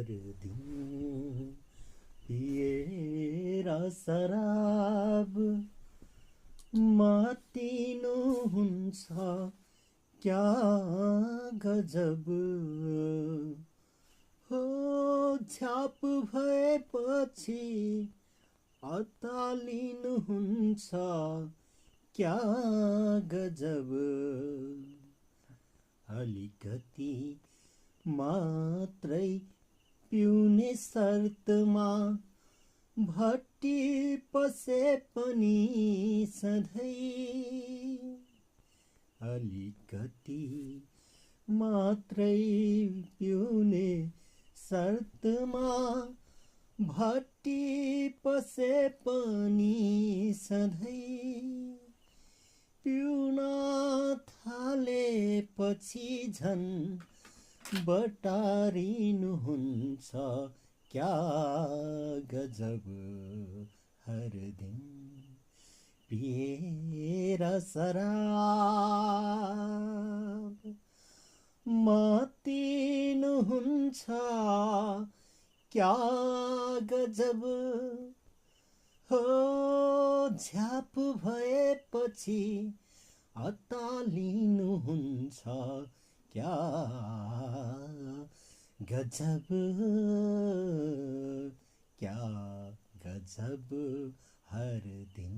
हर दिन पिएर शराब मातिनुहुन्छ क्या गजब हो छ्याप भएपछि अतालिनुहुन्छ क्या गजब अलिकति मात्रै पिउने शर्तमा भट्टी पसे पनि सधैँ अलिकति मात्रै पिउने शर्तमा भट्टी पसे पनि सधैँ पिउन थालेपछि झन् बटारिनुहुन्छ क्या गजब हर दिन पिएर शराब मातिनुहुन्छ क्या गजब हो झ्याप भएपछि अतालिनुहुन्छ क्या गजब क्या गजब हर दिन